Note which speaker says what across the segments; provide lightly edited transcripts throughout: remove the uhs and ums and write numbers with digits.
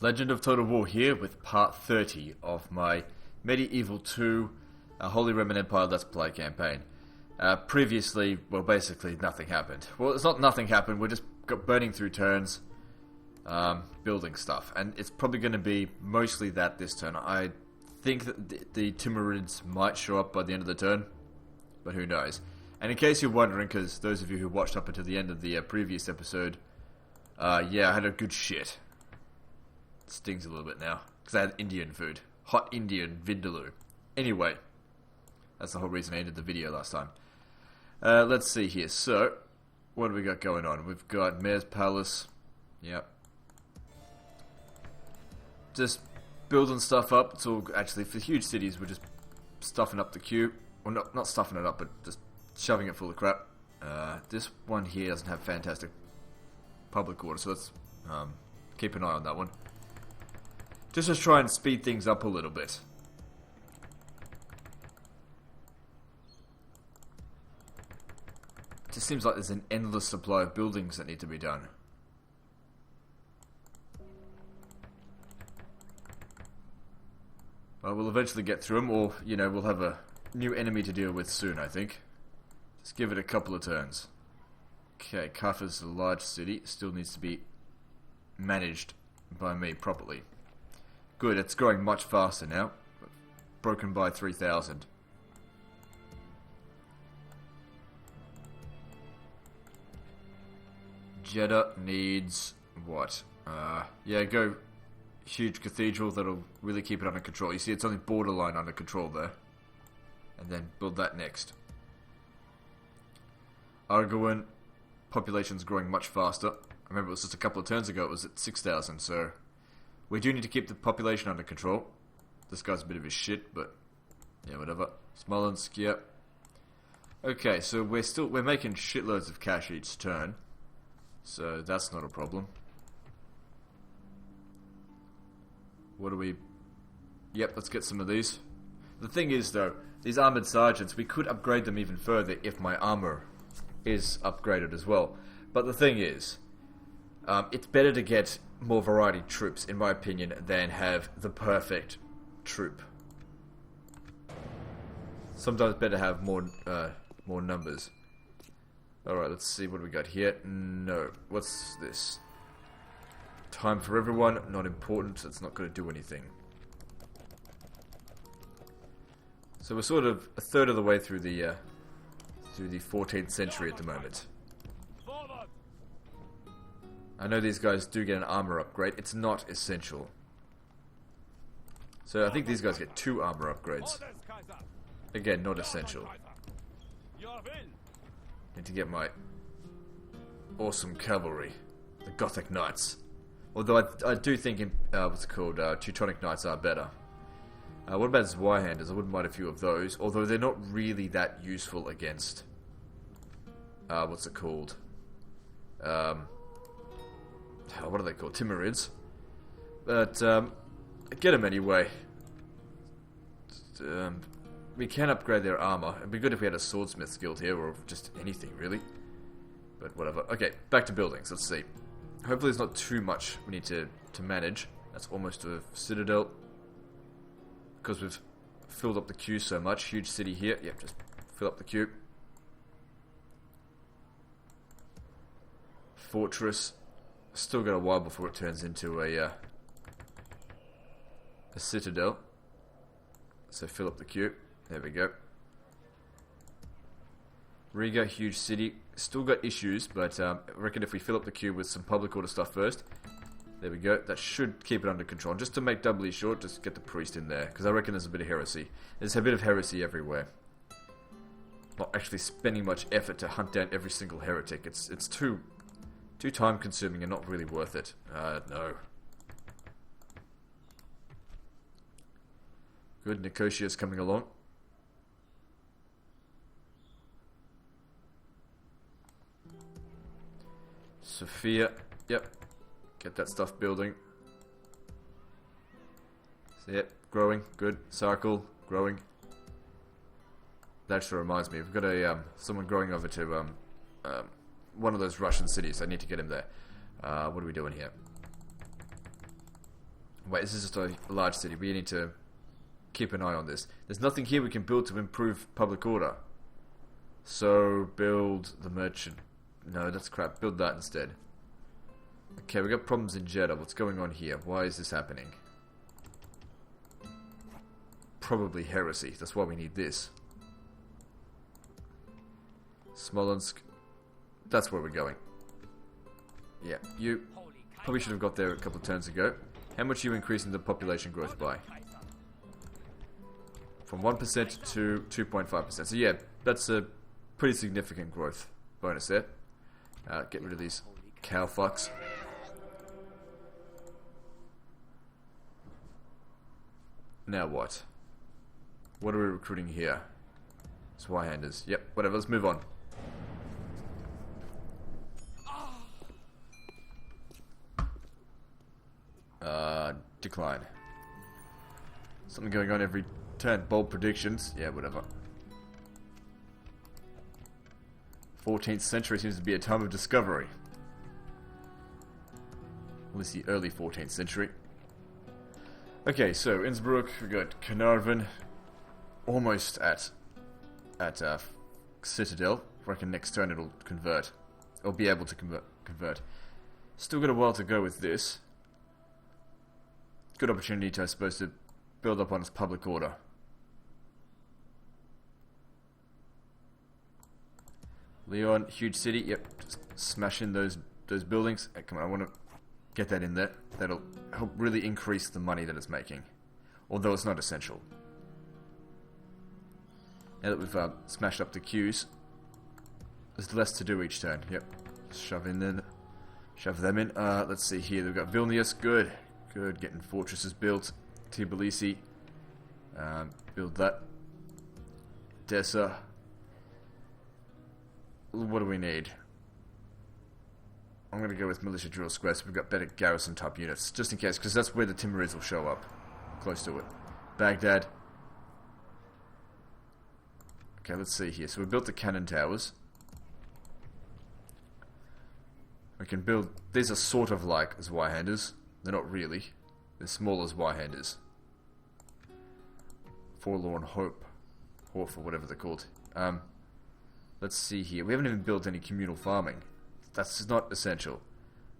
Speaker 1: Legend of Total War here with part 30 of my Medieval 2 Holy Roman Empire Let's Play campaign. Previously, well, basically nothing happened. Well, it's not nothing happened, we're just burning through turns, building stuff. And it's probably going to be mostly that this turn. I think that the Timurids might show up by the end of the turn, but who knows. And in case you're wondering, because those of you who watched up until the end of the previous episode, yeah, I had a good shit. It stings a little bit now, because I had Indian food. Hot Indian vindaloo. Anyway, that's the whole reason I ended the video last time. Let's see here. So, what do we got going on? We've got Mayor's Palace. Yep. Just building stuff up. It's all, actually, for huge cities, we're just stuffing up the queue. Well, not stuffing it up, but just shoving it full of crap. This one here doesn't have fantastic public order, so let's keep an eye on that one. Just to try and speed things up a little bit. It just seems like there's an endless supply of buildings that need to be done. Well, we'll eventually get through them, or, you know, we'll have a new enemy to deal with soon, I think. Just give it a couple of turns. Okay, Kaffa's a large city. Still needs to be managed by me properly. Good, it's growing much faster now. Broken by 3,000. Jeddah needs what? Yeah, go huge cathedral that'll really keep it under control. You see, it's only borderline under control there. And then build that next. Argoin, population's growing much faster. I remember it was just a couple of turns ago, it was at 6,000, so we do need to keep the population under control. This guy's a bit of a shit, but yeah, whatever. Smolensk, yeah. Okay, so we're making shitloads of cash each turn, so that's not a problem. What do we... Yep, let's get some of these. The thing is, though, these armored sergeants, we could upgrade them even further if my armor is upgraded as well. But the thing is, it's better to get more variety troops, in my opinion, than have the perfect troop. Sometimes better have more numbers. Alright, let's see what we got here. No, what's this? Time for everyone, not important, it's not going to do anything. So we're sort of a third of the way through the 14th century at the moment. I know these guys do get an armor upgrade. It's not essential. So I think these guys get 2 armor upgrades. Again, not essential. Need to get my awesome cavalry, the Gothic Knights. Although I do think what's it called, Teutonic Knights are better. What about Zweihanders? I wouldn't mind a few of those, although they're not really that useful against what's it called? What are they called? Timurids. But get them anyway. We can upgrade their armor. It'd be good if we had a swordsmith's guild here, or just anything really. But whatever. Okay, back to buildings. Let's see. Hopefully there's not too much we need to manage. That's almost a citadel. Because we've filled up the queue so much. Huge city here. Yep, just fill up the queue. Fortress. Still got a while before it turns into a citadel. So fill up the queue. There we go. Riga, huge city. Still got issues, but I reckon if we fill up the queue with some public order stuff first. There we go. That should keep it under control. And just to make doubly short, just get the priest in there. Because I reckon there's a bit of heresy. There's a bit of heresy everywhere. Not actually spending much effort to hunt down every single heretic. It's too time consuming and not really worth it. No. Good, Nicosia's coming along. Sophia, yep. Get that stuff building. Yep, growing, good. Circle, growing. That actually reminds me, we've got a someone growing over to one of those Russian cities. I need to get him there. What are we doing here? Wait, this is just a large city. We need to keep an eye on this. There's nothing here we can build to improve public order. So, build the merchant. No, that's crap. Build that instead. Okay, we got problems in Jeddah. What's going on here? Why is this happening? Probably heresy. That's why we need this. Smolensk. That's where we're going. Yeah, you probably should have got there a couple of turns ago. How much are you increasing the population growth by? From 1% to 2.5%. So yeah, that's a pretty significant growth bonus there. Get rid of these cow fucks. Now what? What are we recruiting here? Zweihanders. Yep, whatever, let's move on. Decline. Something going on every turn. Bold predictions. Yeah, whatever. 14th century seems to be a time of discovery. At least the early 14th century. Okay, so Innsbruck, we got Carnarvon, almost at Citadel. I reckon next turn it'll convert, or be able to convert. Still got a while to go with this. Good opportunity to, I suppose, to build up on its public order. Leon, huge city. Yep, just smash in those buildings. Hey, come on, I want to get that in there. That'll help really increase the money that it's making, although it's not essential. Now that we've smashed up the queues, there's less to do each turn. Yep, shove them in. Let's see here. We've got Vilnius. Good. Getting fortresses built. Tbilisi. Build that. Dessa. What do we need? I'm going to go with militia drill squares so we've got better garrison type units, just in case, because that's where the Timurids will show up. Close to it. Baghdad. Okay, let's see here. So we built the cannon towers. We can build... These are sort of like Zweihanders. They're not really. They're smaller Zweihanders. Forlorn Hope. Horf, or whatever they're called. Let's see here. We haven't even built any communal farming. That's not essential.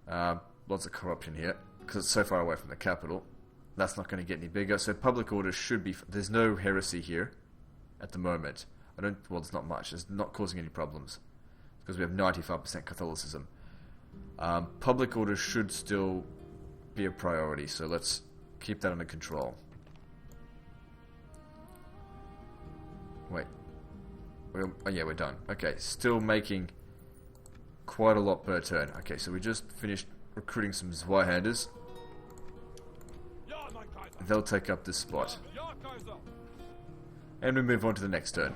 Speaker 1: Lots of corruption here, because it's so far away from the capital. That's not going to get any bigger. So public order should be... There's no heresy here at the moment. Well, there's not much. It's not causing any problems, because we have 95% Catholicism. Public order should still be a priority, so let's keep that under control. Wait. Oh yeah, we're done. Okay, still making quite a lot per turn. Okay, so we just finished recruiting some Zweihanders. They'll take up this spot. And we move on to the next turn.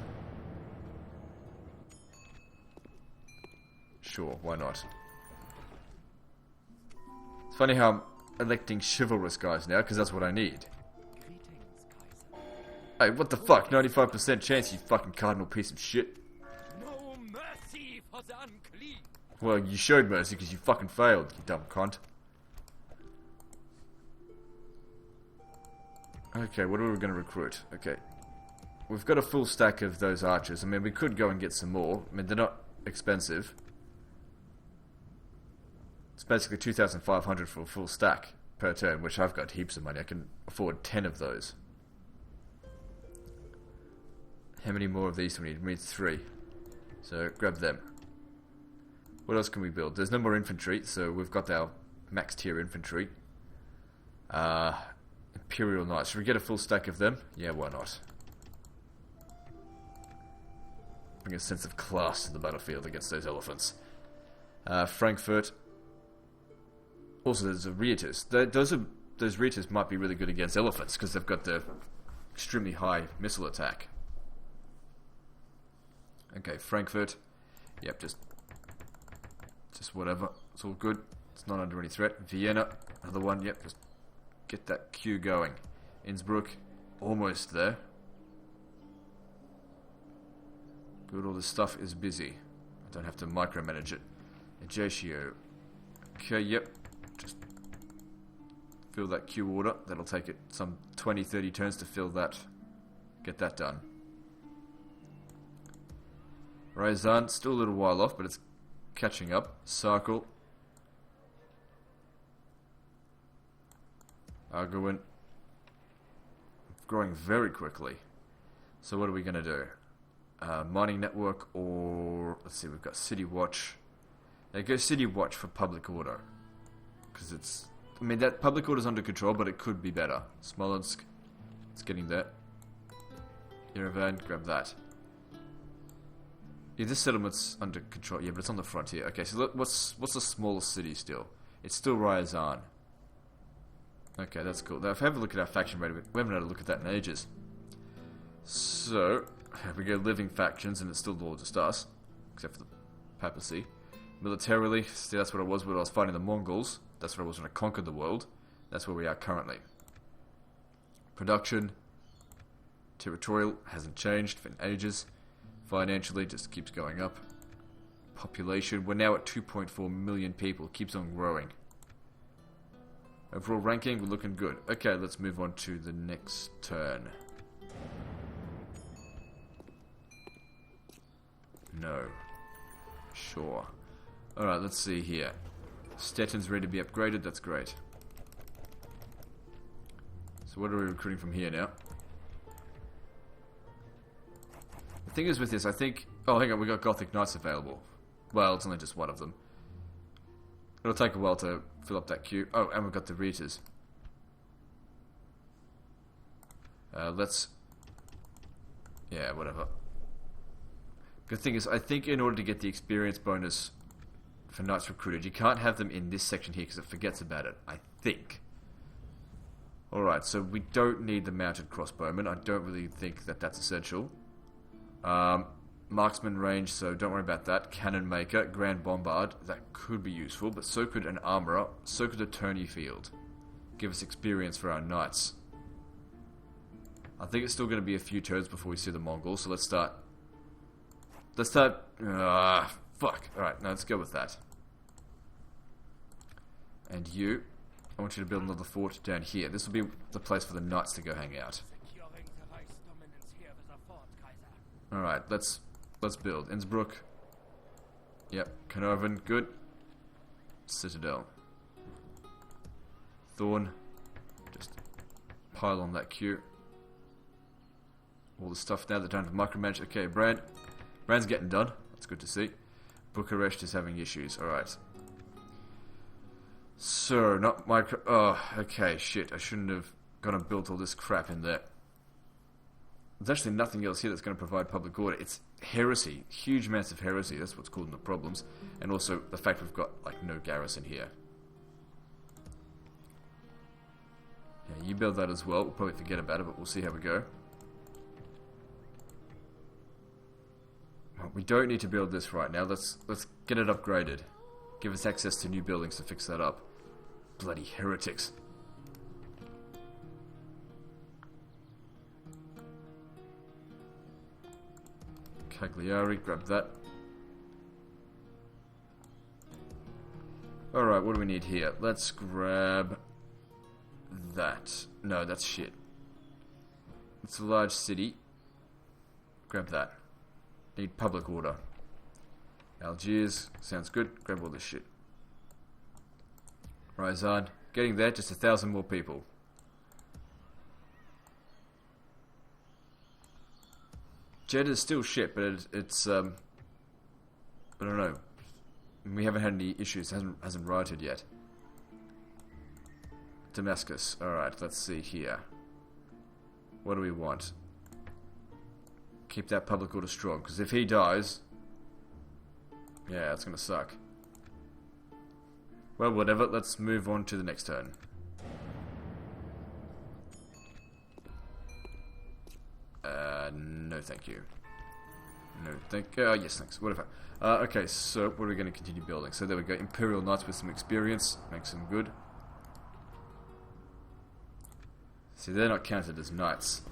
Speaker 1: Sure, why not? It's funny how I'm electing chivalrous guys now, because that's what I need. Hey, what the fuck? 95% chance, you fucking cardinal piece of shit.
Speaker 2: No mercy for the unclean.
Speaker 1: Well, you showed mercy because you fucking failed, you dumb cunt. Okay, what are we going to recruit? Okay. We've got a full stack of those archers. I mean, we could go and get some more. I mean, they're not expensive. It's basically 2,500 for a full stack per turn, which I've got heaps of money. I can afford 10 of those. How many more of these do we need? We need 3. So, grab them. What else can we build? There's no more infantry, so we've got our max tier infantry. Imperial Knights. Should we get a full stack of them? Yeah, why not? Bring a sense of class to the battlefield against those elephants. Frankfurt. Also, there's the Rieters. Those Rieters might be really good against elephants, because they've got the extremely high missile attack. Okay, Frankfurt. Yep, just whatever. It's all good. It's not under any threat. Vienna, another one. Yep, just get that queue going. Innsbruck, almost there. Good, all this stuff is busy. I don't have to micromanage it. Ajaccio. Okay, yep. Just Fill that queue order. That'll take it some 20-30 turns to fill that. Get that done. Ryazan, still a little while off, but it's catching up. Circle. Arguin. Growing very quickly. So what are we going to do? Mining network or... Let's see, we've got City Watch. Now go City Watch for public order. Because it's... I mean, that public order's under control, but it could be better. Smolensk. It's getting there. Yerevan, grab that. Yeah, this settlement's under control. Yeah, but it's on the frontier. Okay, so what's the smallest city still? It's still Ryazan. Okay, that's cool. Now, if I have a look at our faction rating, we haven't had a look at that in ages. So, we go living factions, and it's still all just us. Except for the papacy. Militarily, see, that's what I was when I was fighting the Mongols. That's where I was when I conquered the world. That's where we are currently. Production. Territorial hasn't changed in ages. Financially, just keeps going up. Population, we're now at 2.4 million people. Keeps on growing. Overall ranking, we're looking good. Okay, let's move on to the next turn. No. Sure. Alright, let's see here. Stettin's ready to be upgraded, that's great. So what are we recruiting from here now? The thing is with this, I think... Oh, hang on, we got Gothic Knights available. Well, it's only just one of them. It'll take a while to fill up that queue. Oh, and we've got the Ritas. Let's... Yeah, whatever. Good thing is, I think in order to get the experience bonus for Knights recruited, you can't have them in this section here because it forgets about it, I think. Alright, so we don't need the mounted crossbowmen. I don't really think that that's essential. Marksman range, so don't worry about that. Cannon maker, Grand Bombard, that could be useful, but so could an armorer, so could a tourney field. Give us experience for our knights. I think it's still going to be a few turns before we see the Mongols, so let's start. Fuck. Alright, now let's go with that. And you, I want you to build another fort down here. This will be the place for the knights to go hang out. Alright, let's build. Innsbruck. Yep. Carnarvon, good. Citadel. Thorn. Just pile on that queue. All the stuff now that don't have micromanage. Okay, Brand's getting done. That's good to see. Bucharest is having issues. Alright. So, not micro... Oh, okay, shit. I shouldn't have gone and built all this crap in there. There's actually nothing else here that's going to provide public order. It's heresy. Huge amounts of heresy. That's what's causing the problems. And also the fact we've got, like, no garrison here. Yeah, you build that as well. We'll probably forget about it, but we'll see how we go. Well, we don't need to build this right now. Let's get it upgraded. Give us access to new buildings to fix that up. Bloody heretics. Cagliari, grab that. Alright, what do we need here? Let's grab that. No, that's shit. It's a large city. Grab that. Need public order. Algiers, sounds good. Grab all this shit. Ryazan, getting there, just 1,000 more people. Jeddah's still shit, but it's I don't know. We haven't had any issues. Hasn't rioted yet. Damascus. Alright, let's see here. What do we want? Keep that public order strong, because if he dies... Yeah, it's gonna suck. Well, whatever. Let's move on to the next turn. No thank you. No thank you. Yes, thanks. Whatever. Okay, so what are we going to continue building? So there we go. Imperial Knights with some experience. Makes them good. See, they're not counted as knights.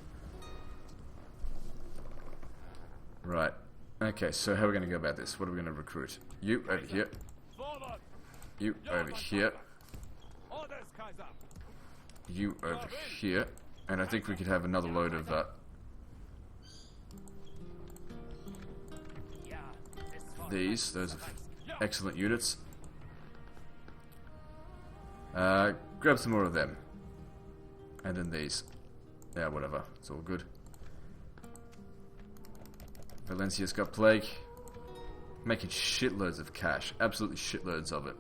Speaker 1: Right. Okay, so how are we going to go about this? What are we going to recruit? You, over here. You, over here. you over here. And I think we could have another load of these. Those are excellent units. Grab some more of them. And then these. Yeah, whatever. It's all good. Valencia's got plague. Making shitloads of cash. Absolutely shitloads of it.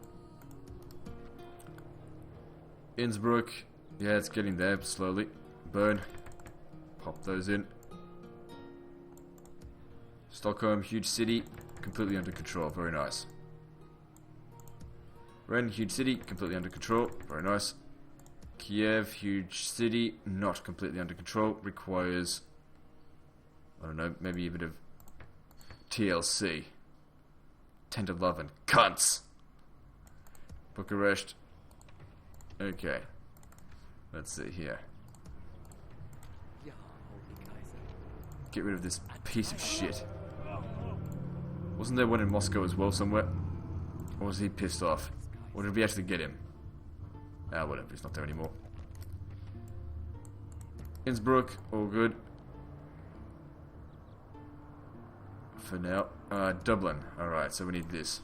Speaker 1: Innsbruck. Yeah, it's getting there slowly. Burn. Pop those in. Stockholm, huge city. Completely under control. Very nice. Rennes, huge city. Completely under control. Very nice. Kiev, huge city. Not completely under control. Requires, I don't know, maybe a bit of TLC. 10 to 11. Cunts! Bucharest. Okay. Let's see here. Get rid of this piece of shit. Wasn't there one in Moscow as well somewhere? Or was he pissed off? Or did we actually get him? Ah, whatever, he's not there anymore. Innsbruck, all good. For now. Dublin. Alright, so we need this.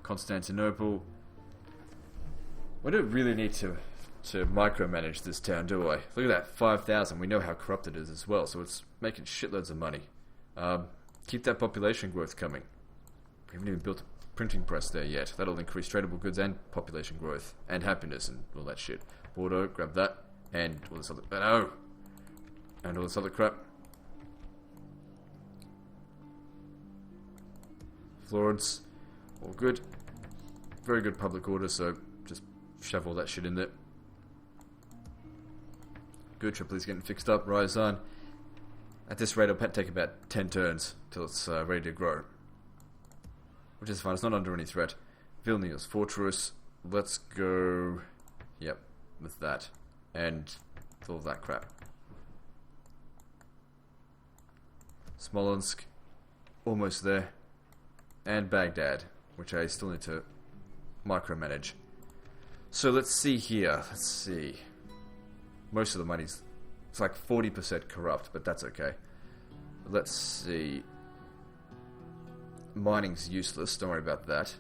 Speaker 1: Constantinople. We don't really need to micromanage this town, do I? Look at that, 5,000. We know how corrupt it is as well, so it's making shitloads of money. Keep that population growth coming. We haven't even built a printing press there yet. That'll increase tradable goods and population growth and happiness and all that shit. Bordeaux, grab that, and all this other... no! And all this other crap. Florence, all good. Very good public order, so just shove all that shit in there. Good, Tripoli's getting fixed up. Ryazan. At this rate, it'll take about 10 turns till it's ready to grow. Which is fine, it's not under any threat. Vilnius Fortress. Let's go... Yep, with that. And with all that crap. Smolensk. Almost there. And Baghdad, which I still need to micromanage. So let's see here. Let's see. Most of the money's... It's like 40% corrupt, but that's okay. Let's see. Mining's useless, don't worry about that.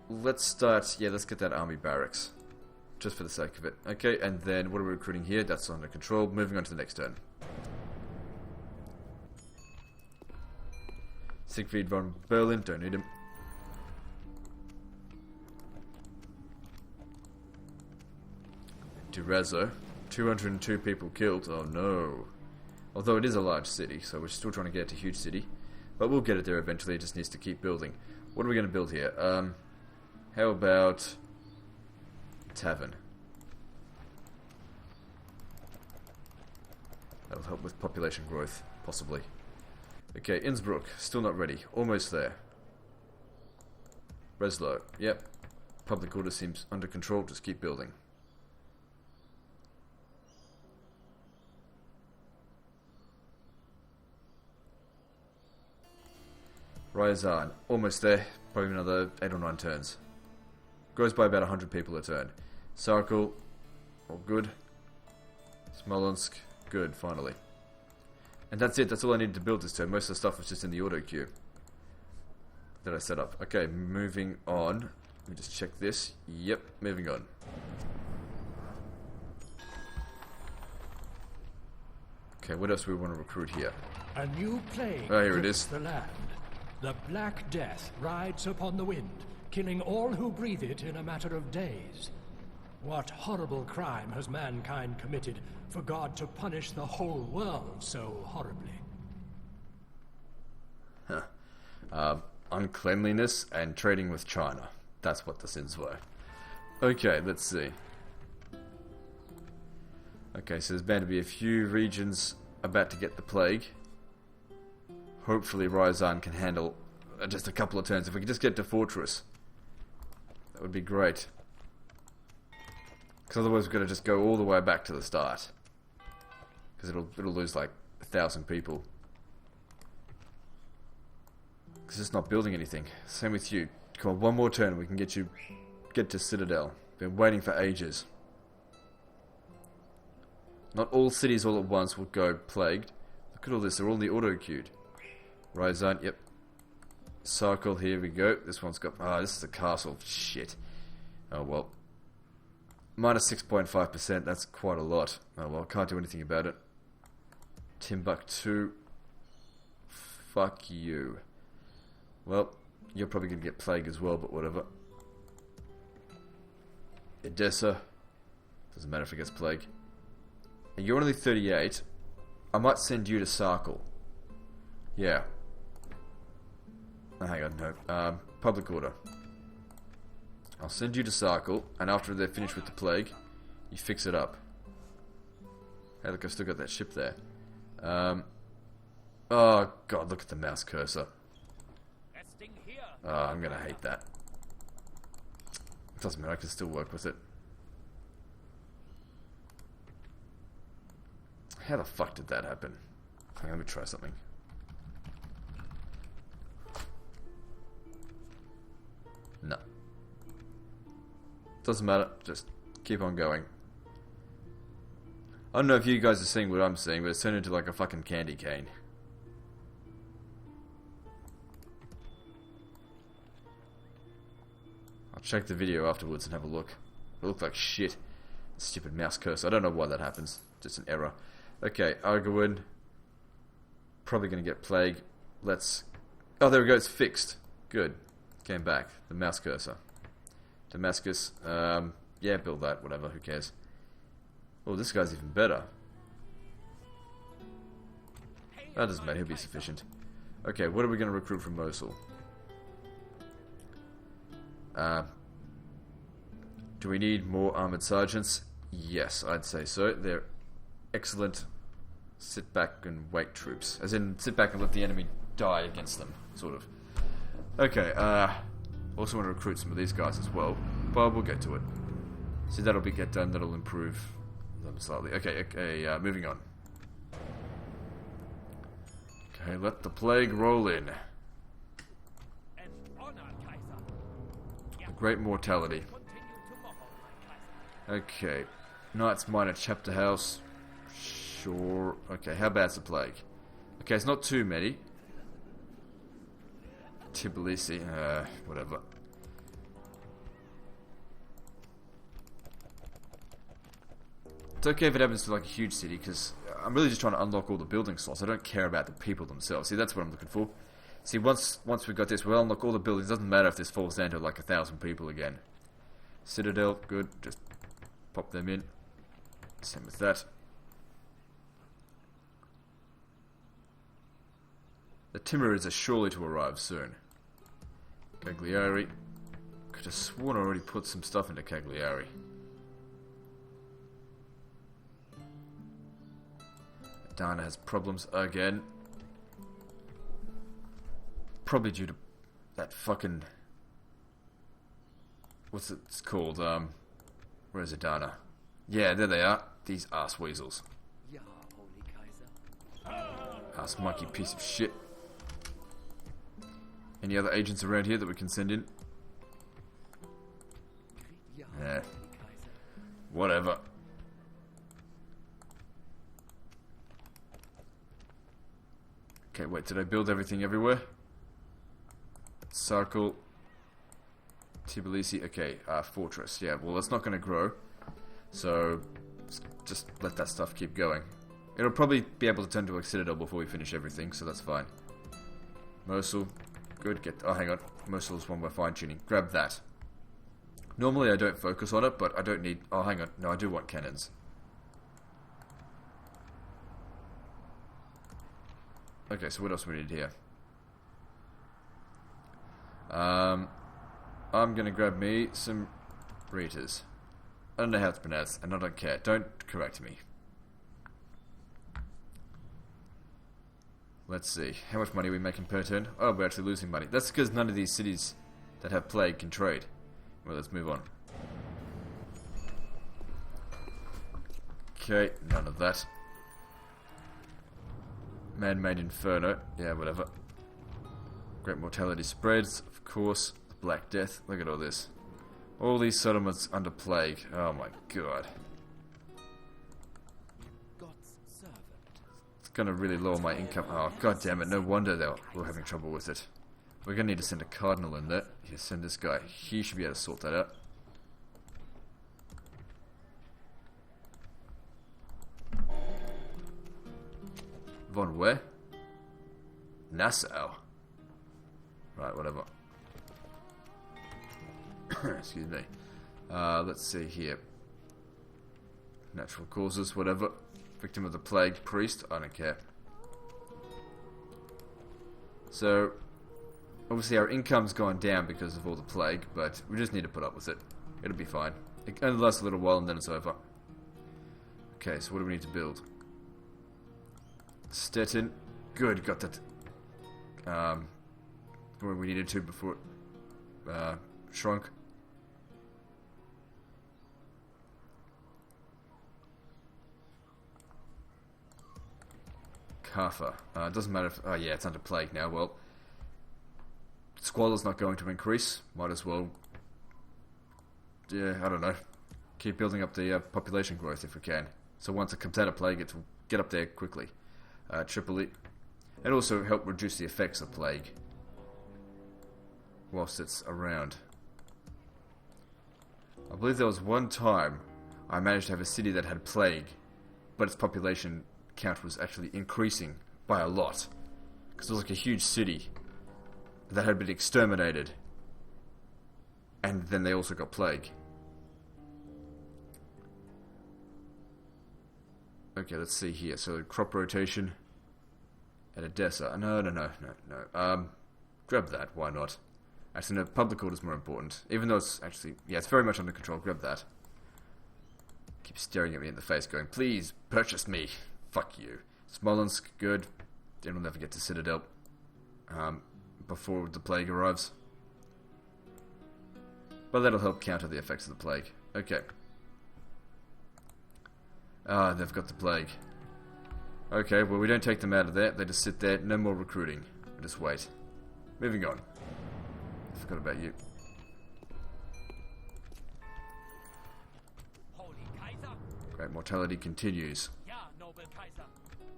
Speaker 1: Let's start... Yeah, let's get that army barracks. Just for the sake of it. Okay, and then what are we recruiting here? That's under control. Moving on to the next turn. Siegfried von Berlin, don't need him. Durazzo, 202 people killed. Oh no. Although it is a large city, so we're still trying to get to huge city. But we'll get it there eventually, it just needs to keep building. What are we going to build here? How about... Tavern. That'll help with population growth, possibly. Okay, Innsbruck, still not ready. Almost there. Breslau, yep. Public order seems under control, just keep building. Ryazan, almost there. Probably another 8 or 9 turns. Grows by about 100 people a turn. Sarkel, all good. Smolensk, good, finally. And that's it, that's all I needed to build this turn. Most of the stuff was just in the auto queue that I set up. Okay, moving on. Let me just check this. Yep, moving on. Okay, what else do we want to recruit here?
Speaker 3: A new plague
Speaker 1: here it
Speaker 3: grips
Speaker 1: is.
Speaker 3: the land. The Black Death rides upon the wind, killing all who breathe it in a matter of days. What horrible crime has mankind committed for God to punish the whole world so horribly?
Speaker 1: Uncleanliness and trading with China. That's what the sins were. Okay, let's see. Okay, so there's bound to be a few regions about to get the plague. Hopefully Ryazan can handle just a couple of turns. If we could just get to Fortress, that would be great. Because otherwise we've got to just go all the way back to the start. Because it'll lose like 1,000 people. Because it's not building anything. Same with you. Come on, one more turn, we can get to Citadel. Been waiting for ages. Not all cities all at once will go plagued. Look at all this, they're all in the auto-queued. Rise zone, yep. Circle, here we go. This one's got... Ah, this is a castle. Shit. Oh well. Minus 6.5%, that's quite a lot. Oh well, can't do anything about it. Timbuktu. Fuck you. Well, you're probably going to get plague as well, but whatever. Edessa. Doesn't matter if it gets plague. And you're only 38. I might send you to Sarkle. Yeah. Oh, hang on, no. Public order. I'll send you to Sarkle, and after they're finished with the plague, you fix it up. Hey, look, I've still got that ship there. Oh, God, look at the mouse cursor. Oh, I'm gonna hate that. It doesn't matter, I can still work with it. How the fuck did that happen? Hang on, let me try something. No. Doesn't matter, just keep on going. I don't know if you guys are seeing what I'm seeing, but it's turned into like a fucking candy cane. I'll check the video afterwards and have a look. It looked like shit. Stupid mouse cursor. I don't know why that happens. Just an error. Okay, Arguin. Probably gonna get plague. Let's... Oh, there we go, it's fixed. Good. Came back. The mouse cursor. Damascus. Yeah, build that. Whatever, who cares. Oh, this guy's even better. That doesn't matter, he'll be sufficient. Okay, what are we gonna recruit from Mosul? Do we need more armored sergeants? Yes, I'd say so. They're excellent sit back and wait troops. As in, sit back and let the enemy die against them, sort of. Okay, also want to recruit some of these guys as well, but we'll get to it. See, that'll get done, that'll improve them slightly. Okay, moving on. Okay, let the plague roll in. The great mortality. Okay, Knights Minor Chapter House. Sure. Okay, how bad's the plague? Okay, it's not too many. Tbilisi, whatever. It's okay if it happens to like a huge city, because I'm really just trying to unlock all the building slots. I don't care about the people themselves. See, that's what I'm looking for. See, once we've got this, we'll unlock all the buildings. Doesn't matter if this falls down to like 1,000 people again. Citadel, good. Just pop them in. Same with that. The Timurids are surely to arrive soon. Cagliari. Could have sworn I already put some stuff into Cagliari. Dana has problems again. Probably due to that fucking... What's it called? Where's Adana? Yeah, there they are. These ass weasels. Ass monkey piece of shit. Any other agents around here that we can send in? Yeah. Whatever. Okay, wait, did I build everything everywhere? Circle. Tbilisi, okay, fortress. Yeah, well, that's not going to grow. So, just let that stuff keep going. It'll probably be able to turn to a citadel before we finish everything, so that's fine. Mosul. Good, oh, hang on. Mosul's one we're fine-tuning. Grab that. Normally I don't focus on it, but I don't need... Oh, hang on. No, I do want cannons. Okay, so what else we need here? I'm gonna grab me some Reiters. I don't know how it's pronounced, and I don't care. Don't correct me. Let's see. How much money are we making per turn? Oh, we're actually losing money. That's because none of these cities that have plague can trade. Well, let's move on. Okay, none of that. Man-made inferno. Yeah, whatever. Great mortality spreads, of course. The Black Death. Look at all this. All these settlements under plague. Oh my god.
Speaker 2: God's servant.
Speaker 1: It's gonna really lower my income. Oh god damn it, no wonder we're having trouble with it. We're gonna need to send a cardinal in there. Here, send this guy. He should be able to sort that out. Von where? Nassau. Right, whatever. Excuse me. Let's see here. Natural causes, whatever. Victim of the plague, priest, I don't care. So, obviously our income's gone down because of all the plague, but we just need to put up with it. It'll be fine. It only lasts a little while and then it's over. Okay, so what do we need to build? Stettin. Good, got that. Where we needed to before it shrunk. Kaffa. It doesn't matter if... Oh yeah, it's under plague now. Well, squalor's not going to increase. Might as well... Yeah, I don't know. Keep building up the population growth if we can. So once it comes out of plague, it will get up there quickly. Tripoli. And also help reduce the effects of plague whilst it's around. I believe there was one time I managed to have a city that had plague, but its population count was actually increasing by a lot. Because it was like a huge city that had been exterminated. And then they also got plague. Okay, let's see here. So crop rotation at Edessa. No. Grab that. Why not? Actually, no. Public order is more important. Even though it's actually, yeah, it's very much under control. Grab that. Keep staring at me in the face, going, "Please purchase me." Fuck you. Smolensk, good. Then we'll never get to Citadel before the plague arrives. But that'll help counter the effects of the plague. Okay. They've got the plague. Okay, well we don't take them out of there. They just sit there. No more recruiting. We just wait. Moving on. I forgot about you.
Speaker 2: Holy Kaiser.
Speaker 1: Great mortality continues.
Speaker 2: Ja, noble Kaiser.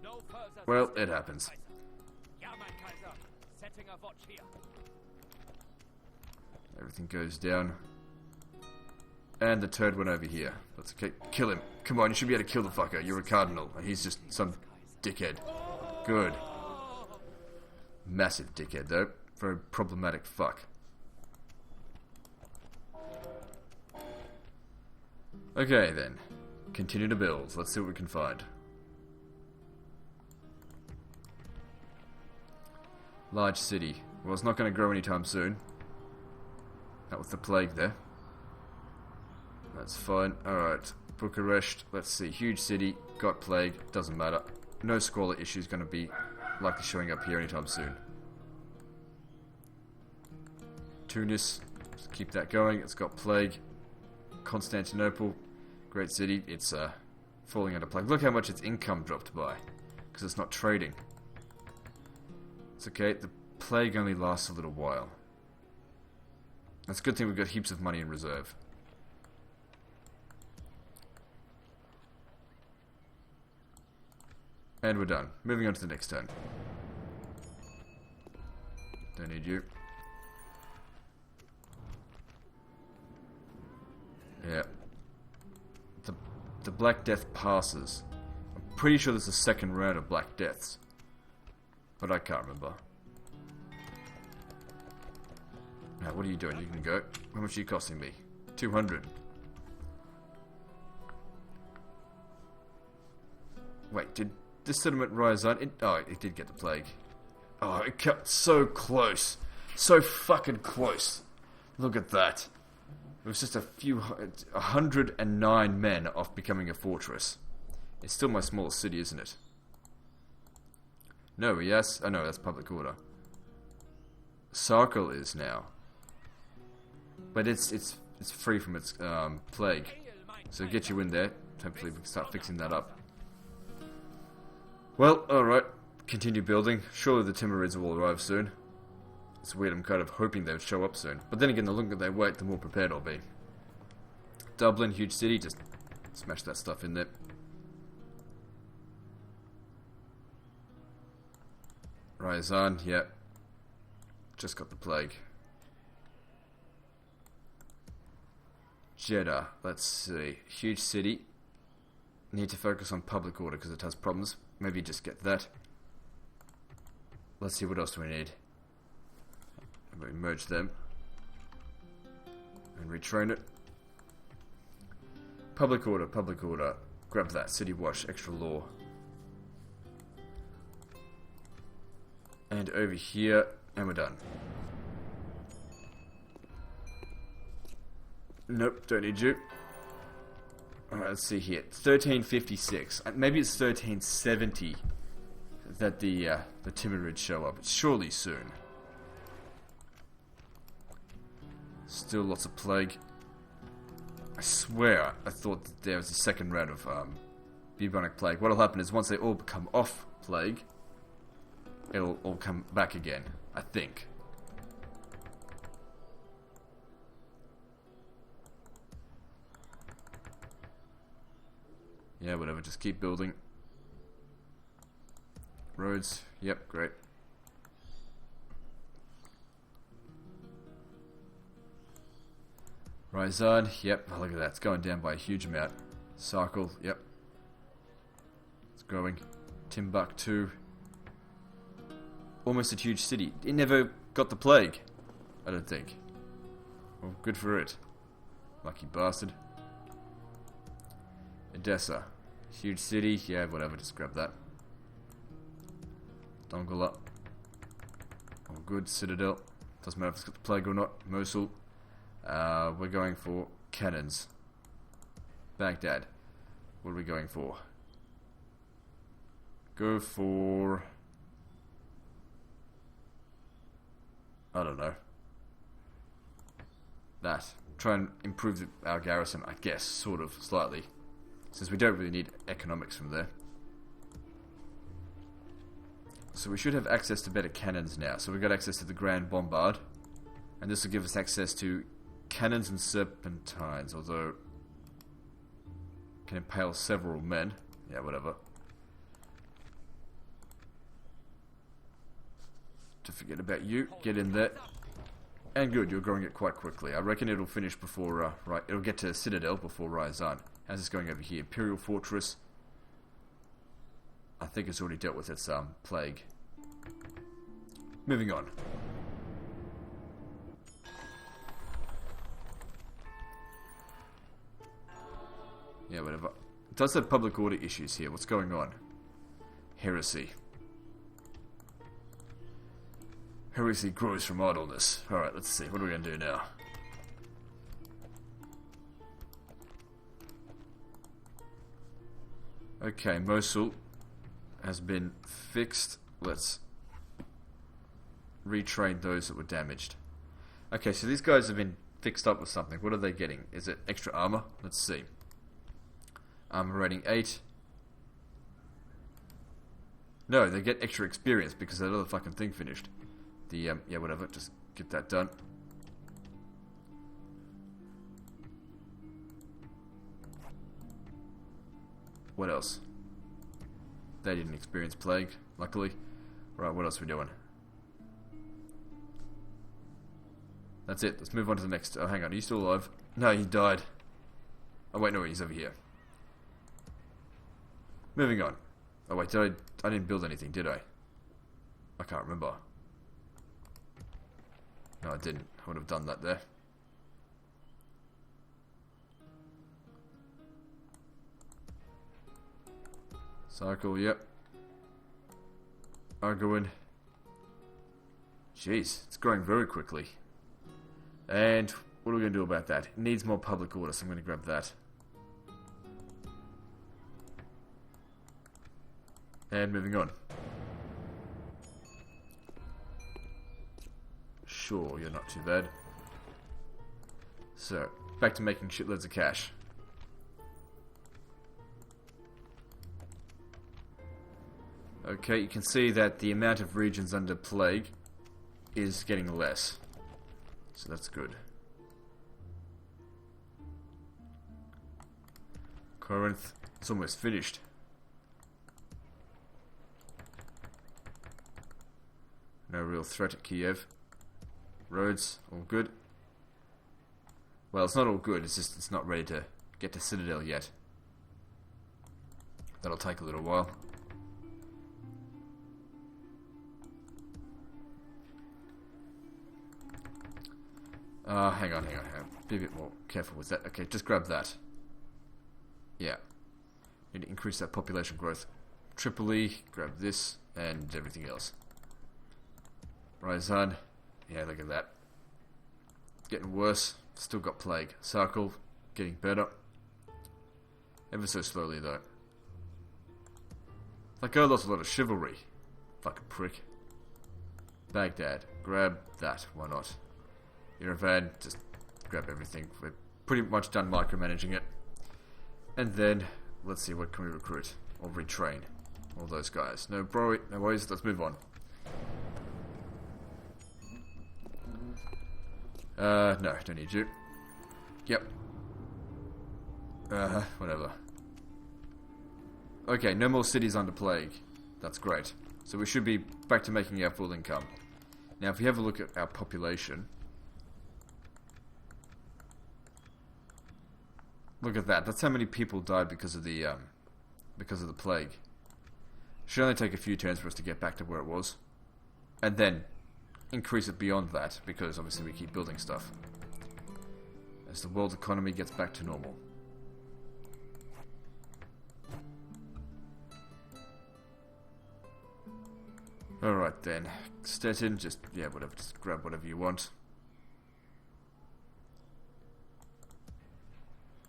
Speaker 2: No further.
Speaker 1: Well, it happens.
Speaker 2: Ja, mein Kaiser. Setting a watch here.
Speaker 1: Everything goes down. And the turd went over here. That's okay. Kill him. Come on, you should be able to kill the fucker. You're a cardinal. He's just some dickhead. Good. Massive dickhead, though. Very problematic fuck. Okay, then. Continue to build. Let's see what we can find. Large city. Well, it's not going to grow anytime soon. Not with the plague there. That's fine. Alright. Bucharest. Let's see. Huge city. Got plague. Doesn't matter. No squalor issue is going to be likely showing up here anytime soon. Tunis. Just keep that going. It's got plague. Constantinople. Great city. It's falling under plague. Look how much its income dropped by. Because it's not trading. It's okay. The plague only lasts a little while. That's a good thing we've got heaps of money in reserve. And we're done. Moving on to the next turn. Don't need you. Yeah. The Black Death passes. I'm pretty sure there's a second round of Black Deaths. But I can't remember. Now, what are you doing? You can go. How much are you costing me? 200. Wait, did this settlement rise on? It did get the plague. Oh, it cut so close. So fucking close. Look at that. It was just 109 men off becoming a fortress. It's still my smallest city, isn't it? No, yes. Oh no, that's public order. Sarkel is now. But it's free from its plague. So get you in there. Hopefully we can start fixing that up. Well, alright. Continue building. Surely the Timurids will arrive soon. It's weird, I'm kind of hoping they would show up soon. But then again, the longer they wait, the more prepared I'll be. Dublin, huge city, just smash that stuff in there. Ryazan, yeah. Just got the plague. Jeddah, let's see. Huge city. Need to focus on public order because it has problems. Maybe just get that. Let's see, what else do we need? We merge them. And retrain it. Public order, public order. Grab that. City wash, extra law. And over here, and we're done. Nope, don't need you. Alright, let's see here. 1356. Maybe it's 1370 that the Timurids show up. It's surely soon. Still lots of plague. I swear I thought that there was a second round of bubonic plague. What'll happen is once they all become off plague, it'll all come back again, I think. Yeah, whatever, just keep building. Roads, yep, great. Ryazan, yep, oh, look at that, it's going down by a huge amount. Sarkle, yep. It's growing. Timbuktu. Almost a huge city. It never got the plague, I don't think. Well, good for it. Lucky bastard. Edessa. Huge city. Yeah, whatever, just grab that. Dongola. All good. Citadel. Doesn't matter if it's got the plague or not. Mosul. We're going for cannons. Baghdad. What are we going for? Go for... I don't know. That. Try and improve our garrison, I guess, sort of, slightly. Since we don't really need economics from there. So we should have access to better cannons now. So we've got access to the Grand Bombard. And this will give us access to cannons and serpentines, although... can impale several men. Yeah, whatever. To forget about you. Get in there. And good, you're growing it quite quickly. I reckon it'll finish before, right, it'll get to Citadel before Ryazan. How's this going over here? Imperial Fortress. I think it's already dealt with its, plague. Moving on. Yeah, whatever. It does have public order issues here. What's going on? Heresy. Heresy grows from idleness. Alright, let's see. What are we going to do now? Okay, Mosul has been fixed. Let's retrain those that were damaged. Okay, so these guys have been fixed up with something. What are they getting? Is it extra armor? Let's see. Armor rating 8. No, they get extra experience because that other fucking thing finished. Yeah, whatever, just get that done. What else? They didn't experience plague, luckily. Right, what else are we doing? That's it, let's move on to the next. Oh, hang on, are you still alive? No, he died. Oh, wait, no, he's over here. Moving on. Oh, wait, I didn't build anything, did I? I can't remember. No, I didn't. I would have done that there. Cycle, yep. Arguin. Jeez, it's growing very quickly. And what are we going to do about that? It needs more public order, so I'm going to grab that. And moving on. Sure, you're not too bad. So, back to making shitloads of cash. Okay, you can see that the amount of regions under plague is getting less. So that's good. Corinth, it's almost finished. No real threat at Kiev. Roads, all good. Well, it's not all good, it's just it's not ready to get to Citadel yet. That'll take a little while. Hang on. Be a bit more careful with that. Okay, just grab that. Yeah. Need to increase that population growth. Tripoli, grab this, and everything else. Ryazan, yeah, look at that. Getting worse. Still got plague. Sarkal, getting better. Ever so slowly, though. That guy lost a lot of chivalry. Fucking prick. Baghdad, grab that. Why not? Yerevan, just grab everything. We're pretty much done micromanaging it. And then, let's see, what can we recruit? Or retrain? All those guys. No worries, let's move on. No, don't need you. Yep. Whatever. Okay, no more cities under plague. That's great. So we should be back to making our full income. Now, if you have a look at our population... Look at that. That's how many people died because of the plague. Should only take a few turns for us to get back to where it was. And then increase it beyond that, because obviously we keep building stuff. As the world economy gets back to normal. Alright then. Stettin, just, yeah, whatever, just grab whatever you want.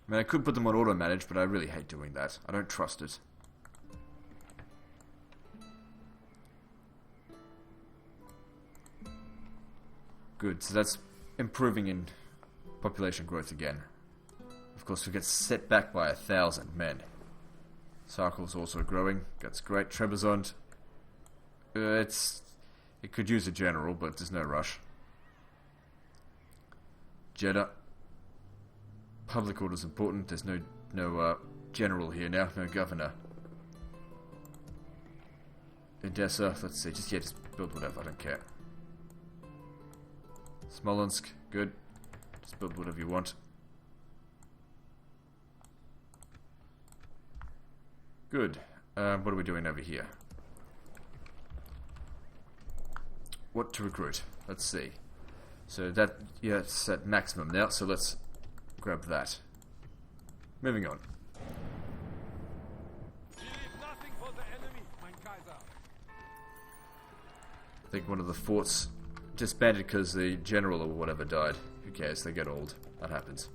Speaker 1: I mean, I could put them on auto-manage, but I really hate doing that. I don't trust it. Good, so that's improving in population growth again. Of course, we get set back by 1,000 men. Sarkal's also growing. That's great. Trebizond, it could use a general, but there's no rush. Jeddah, public order's important. There's no general here now, no governor. Odessa, let's see, just build whatever, I don't care. Smolensk, good. Just build whatever you want. Good. What are we doing over here? What to recruit? Let's see. So that, yeah, it's at maximum now, so let's grab that. Moving on. I think one of the forts disbanded because the general or whatever died. Who cares? They get old. That happens.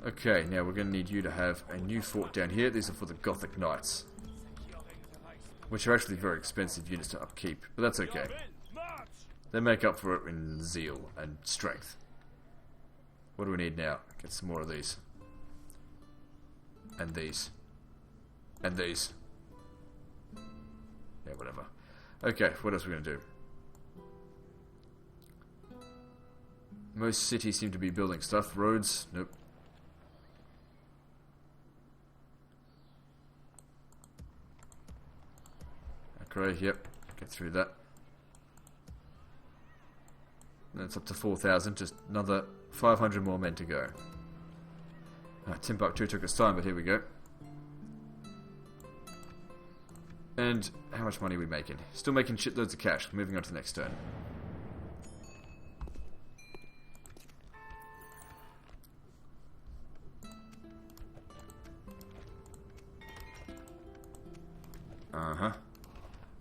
Speaker 1: Okay, now we're going to need you to have a new fort down here. These are for the Gothic Knights, which are actually very expensive units to upkeep, but that's okay. They make up for it in zeal and strength. What do we need now? Get some more of these. And these. And these. Yeah, whatever. Okay, what else are we going to do? Most cities seem to be building stuff. Roads? Nope. Okay, yep. Get through that. And it's up to 4,000. Just another 500 more men to go. Timbuktu took its time, but here we go. And how much money are we making? Still making shitloads of cash. Moving on to the next turn.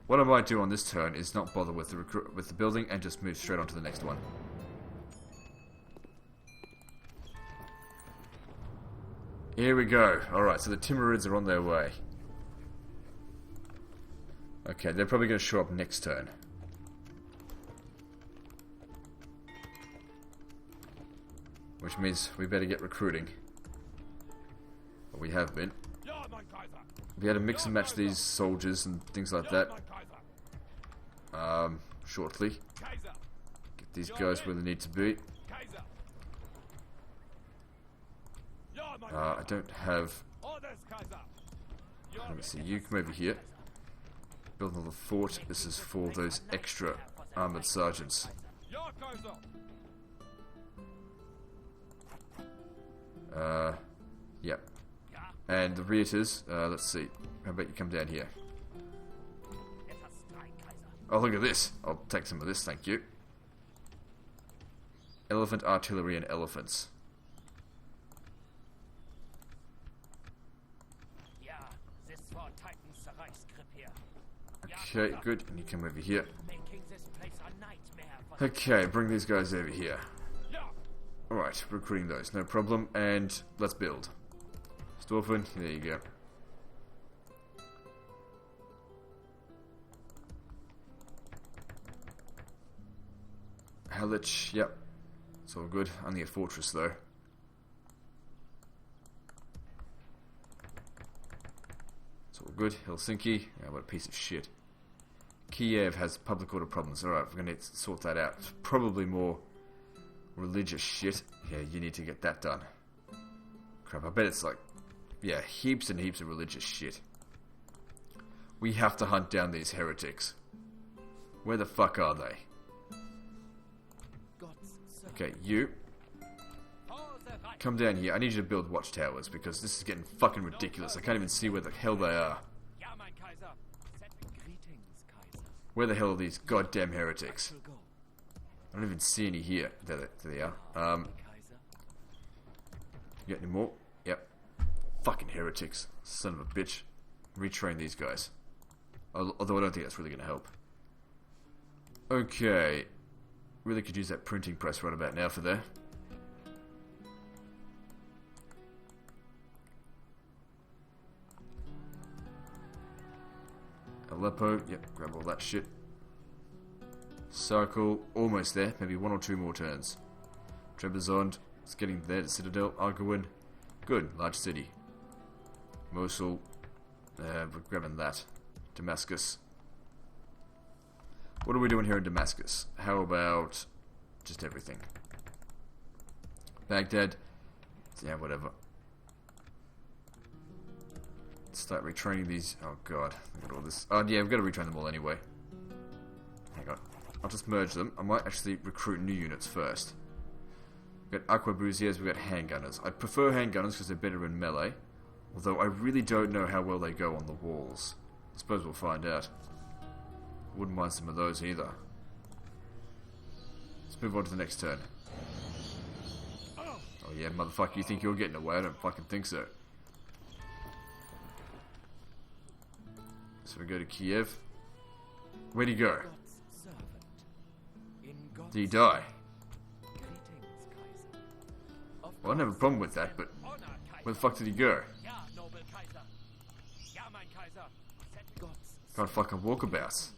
Speaker 1: What I might do on this turn is not bother with the building and just move straight on to the next one. Here we go. Alright, so the Timurids are on their way. Okay, they're probably going to show up next turn. Which means we better get recruiting. Well, we have been. We had to mix and match these soldiers and things like that. Shortly. Get these guys where they need to be. I don't have...
Speaker 2: Orders, Kaiser.
Speaker 1: Let me see, you come over here. Build another fort. This is for those extra armored sergeants.
Speaker 2: Ja, Kaiser.
Speaker 1: Yep. And the reiters, let's see. How about you come down here? Oh, look at this. I'll take some of this, thank you. Elephant artillery and elephants. Okay, good. And you come over here. Okay, bring these guys over here. Alright, recruiting those, no problem. And let's build. Storfen, there you go. Halich, yep. It's all good. Only a fortress though. It's all good. Helsinki, yeah, what a piece of shit. Kiev has public order problems. Alright, we're gonna need to sort that out. It's probably more religious shit. Yeah, you need to get that done. Crap, I bet it's like, yeah, heaps and heaps of religious shit. We have to hunt down these heretics. Where the fuck are they? Okay, you. Come down here. I need you to build watchtowers because this is getting fucking ridiculous. I can't even see where the hell they are. Where the hell are these goddamn heretics? I don't even see any here. There they are. You got any more? Yep. Fucking heretics. Son of a bitch. Retrain these guys. Although I don't think that's really going to help. Okay. Really could use that printing press right about now for there. Aleppo, yep, grab all that shit. Circle, almost there, maybe one or two more turns. Trebizond, it's getting there to Citadel. Arguin, good, large city. Mosul, we're grabbing that. Damascus. What are we doing here in Damascus? How about just everything? Baghdad, yeah, whatever. Start retraining these. Oh god, look at all this. Oh yeah, we've got to retrain them all anyway. Hang on, I'll just merge them. I might actually recruit new units first. We've got arquebusiers, we've got handgunners. I prefer handgunners because they're better in melee. Although I really don't know how well they go on the walls. I suppose we'll find out. Wouldn't mind some of those either. Let's move on to the next turn. Oh yeah, motherfucker, you think you're getting away? I don't fucking think so. So we go to Kiev. Where'd he go? Did he die? Well, I don't have a problem with that, but where the fuck did he go? God, fucking walkabouts.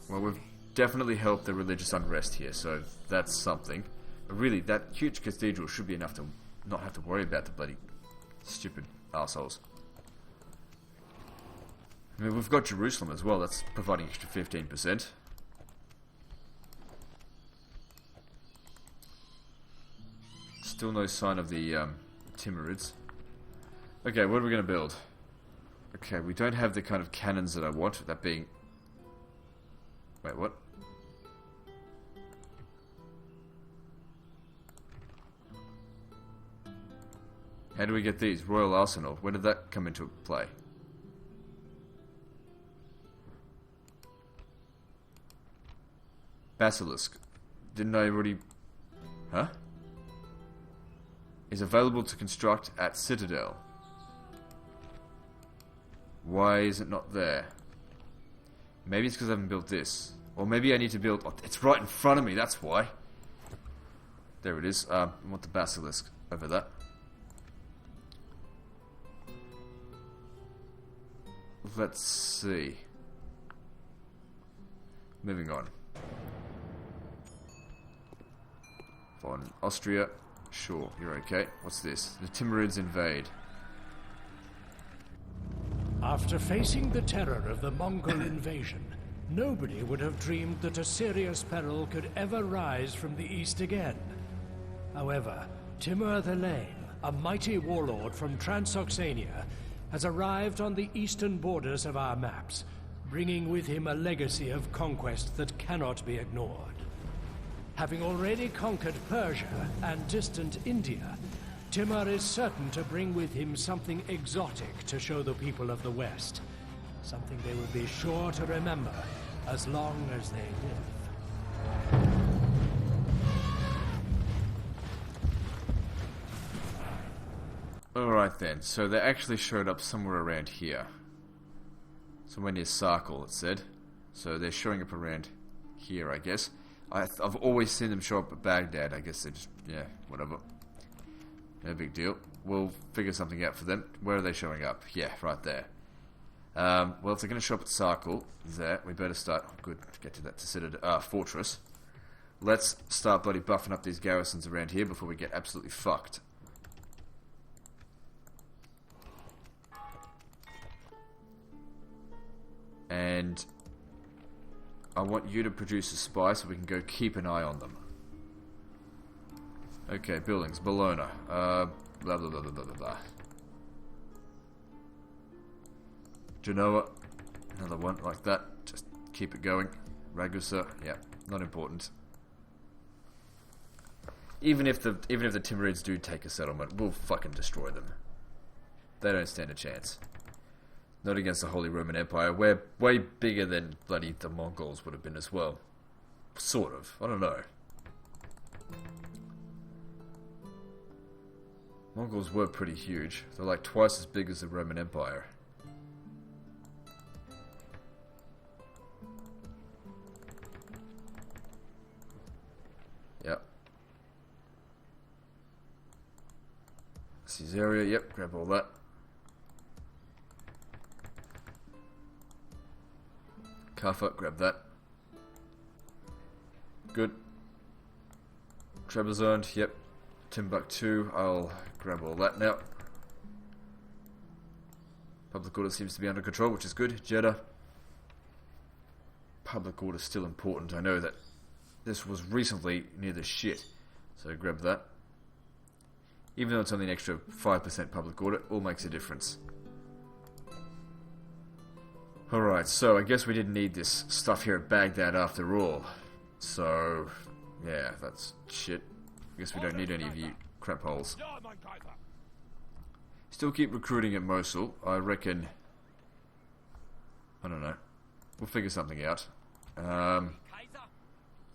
Speaker 1: Well, we've definitely helped the religious unrest here, so that's something. But really, that huge cathedral should be enough to not have to worry about the bloody stupid assholes. I mean, we've got Jerusalem as well, that's providing extra 15%. Still no sign of the Timurids. Okay, what are we going to build? Okay, we don't have the kind of cannons that I want, that being... Wait, what? How do we get these? Royal Arsenal. When did that come into play? Basilisk. Didn't I already... Huh? Is available to construct at Citadel. Why is it not there? Maybe it's because I haven't built this. Or maybe I need to build... Oh, it's right in front of me, that's why. There it is. I want the Basilisk over that. Let's see. Moving on. On Austria. Sure, you're okay. What's this? The Timurids invade.
Speaker 3: After facing the terror of the Mongol invasion, nobody would have dreamed that a serious peril could ever rise from the east again. However, Timur the Lame, a mighty warlord from Transoxania, has arrived on the eastern borders of our maps, bringing with him a legacy of conquest that cannot be ignored. Having already conquered Persia and distant India, Timur is certain to bring with him something exotic to show the people of the West. Something they will be sure to remember as long as they live.
Speaker 1: Alright then, so they actually showed up somewhere around here. Somewhere near Sarkal, it said. So they're showing up around here, I guess. I've always seen them show up at Baghdad. I guess they just, yeah, whatever. No big deal. We'll figure something out for them. Where are they showing up? Yeah, right there. Well, if they're going to show up at Sarkal, there, we better start. Oh, good, get to that Citadel, fortress. Let's start bloody buffing up these garrisons around here before we get absolutely fucked. And I want you to produce a spy so we can go keep an eye on them. Okay, buildings, Bologna, blah blah blah blah blah blah. Genoa, another one like that, just keep it going. Ragusa, yeah, not important. Even if the Timurids do take a settlement, we'll fucking destroy them. They don't stand a chance. Not against the Holy Roman Empire. We're way bigger than bloody the Mongols would have been as well. Sort of. I don't know. Mongols were pretty huge. They're like twice as big as the Roman Empire. Yep. Caesarea, yep, grab all that. Kaffa, grab that. Good. Trebizond, yep. Timbuktu, I'll grab all that now. Public order seems to be under control, which is good. Jeddah. Public order is still important. I know that this was recently near the shit, so grab that. Even though it's only an extra 5% public order, it all makes a difference. Alright, so I guess we didn't need this stuff here at Baghdad after all. So, yeah, that's shit. I guess we don't need any of you crap holes. Still keep recruiting at Mosul. I reckon... I don't know. We'll figure something out. I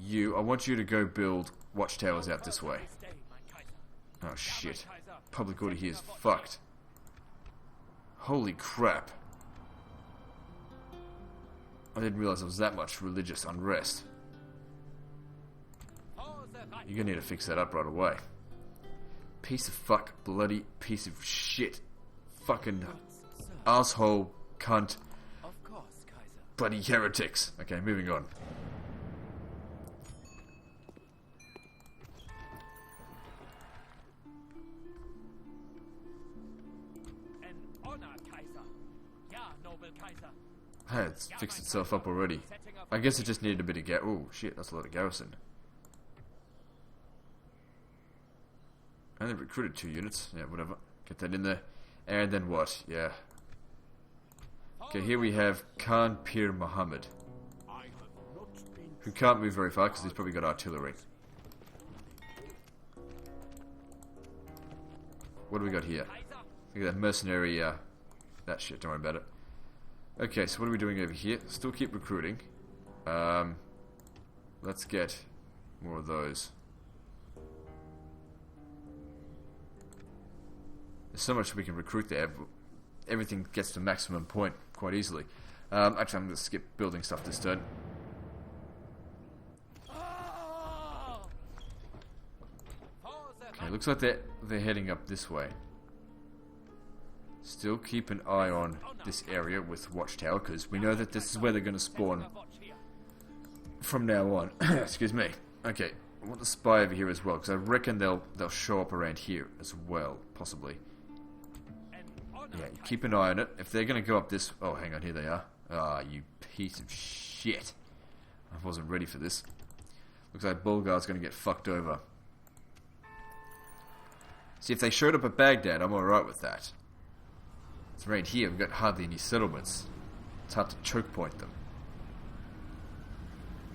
Speaker 1: want you to go build watchtowers out this way. Oh shit. Public order here is fucked. Holy crap. I didn't realize there was that much religious unrest. You're gonna need to fix that up right away. Piece of fuck, bloody piece of shit. Fucking asshole, cunt. Bloody heretics. Okay, moving on. Hey, it's fixed itself up already. I guess it just needed a bit of oh shit, that's a lot of garrison. And they recruited 2 units. Yeah, whatever. Get that in there. And then what? Yeah. Okay, here we have Khan Pir Muhammad, who can't move very far because he's probably got artillery. What do we got here? Look at that mercenary, that shit, don't worry about it. Okay, so what are we doing over here? Still keep recruiting. Let's get more of those. There's so much we can recruit there. Everything gets to maximum point quite easily. Actually, I'm going to skip building stuff this turn. Okay, looks like they're heading up this way. Still keep an eye on this area with Watchtower, because we know that this is where they're going to spawn from now on. Excuse me. Okay, I want the spy over here as well, because I reckon they'll show up around here as well, possibly. Yeah, keep an eye on it. If they're going to go up this... Oh, hang on, here they are. Ah, you piece of shit. I wasn't ready for this. Looks like Bulgar's going to get fucked over. See, if they showed up at Baghdad, I'm alright with that. It's right here, we've got hardly any settlements. It's hard to choke point them.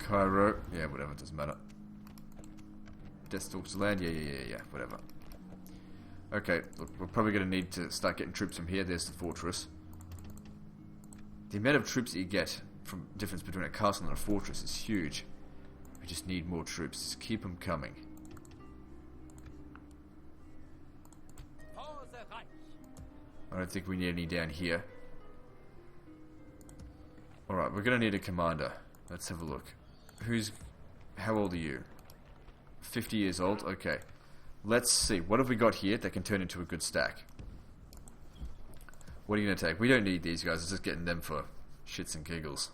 Speaker 1: Cairo, yeah, whatever, doesn't matter. Deathstalkers land, yeah, whatever. Okay, look, we're probably going to need to start getting troops from here. There's the fortress. The amount of troops that you get from difference between a castle and a fortress is huge. We just need more troops. Just keep them coming. I don't think we need any down here. Alright, we're going to need a commander. Let's have a look. How old are you? 50 years old? Okay. Let's see. What have we got here that can turn into a good stack? What are you going to take? We don't need these guys. It's just getting them for shits and giggles.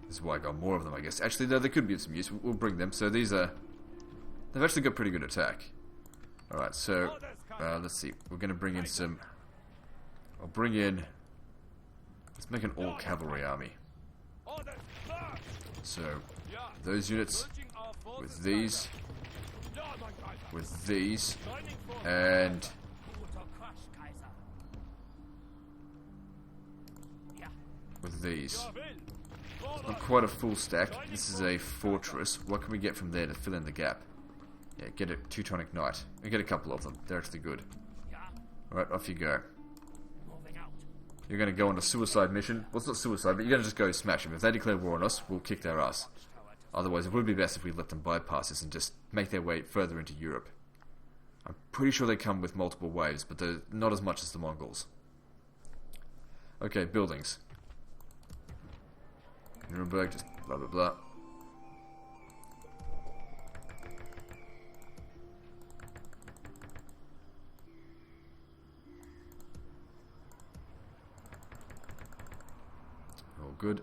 Speaker 1: This is why I got more of them, I guess. Actually, no, they could be of some use. We'll bring them. So these are... They've actually got pretty good attack. Alright, so... let's see. We're going to bring in some... I'll bring in... Let's make an all-cavalry army. So, those units... With these... With these... And... With these. Not quite a full stack. This is a fortress. What can we get from there to fill in the gap? Yeah, get a Teutonic Knight. We get a couple of them. They're actually good. Alright, off you go. You're going to go on a suicide mission. Well, it's not suicide, but you're going to just go smash them. If they declare war on us, we'll kick their ass. Otherwise, it would be best if we let them bypass us and just make their way further into Europe. I'm pretty sure they come with multiple waves, but they're not as much as the Mongols. Okay, buildings. Nuremberg, just blah blah blah. All good.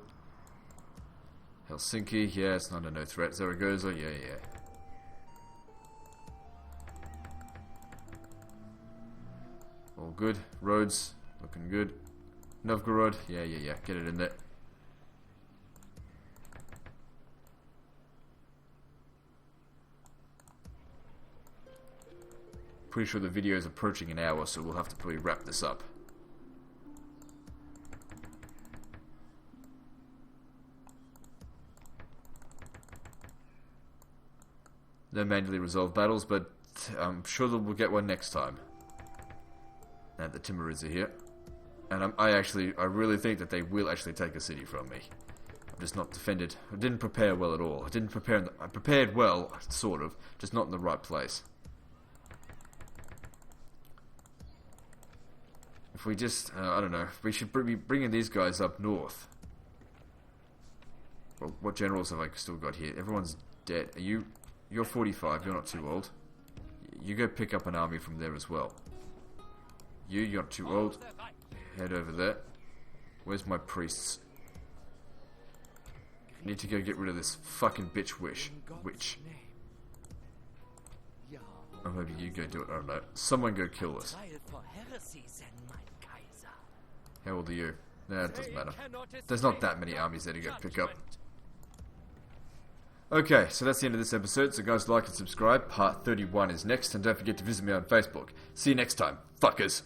Speaker 1: Helsinki, yeah, it's not a no threat. Zaragoza, yeah. All good. Rhodes, looking good. Novgorod, yeah. Get it in there. Pretty sure the video is approaching an hour, so we'll have to probably wrap this up. No manually resolved battles, but I'm sure that we'll get one next time. Now the Timurids are here. And I really think that they will actually take a city from me. I'm just not defended. I didn't prepare well at all. I prepared well, sort of, just not in the right place. If we just, I don't know, we should be bringing these guys up north. Well, what generals have I still got here? Everyone's dead. You're 45, you're not too old. You go pick up an army from there as well. You're not too old. Head over there. Where's my priests? Need to go get rid of this fucking bitch witch. Or maybe you go do it, I don't know. Someone go kill us. How old are you? Nah, it doesn't matter. There's not that many armies there to go pick up. Okay, so that's the end of this episode. So guys, like and subscribe. Part 31 is next. And don't forget to visit me on Facebook. See you next time, fuckers.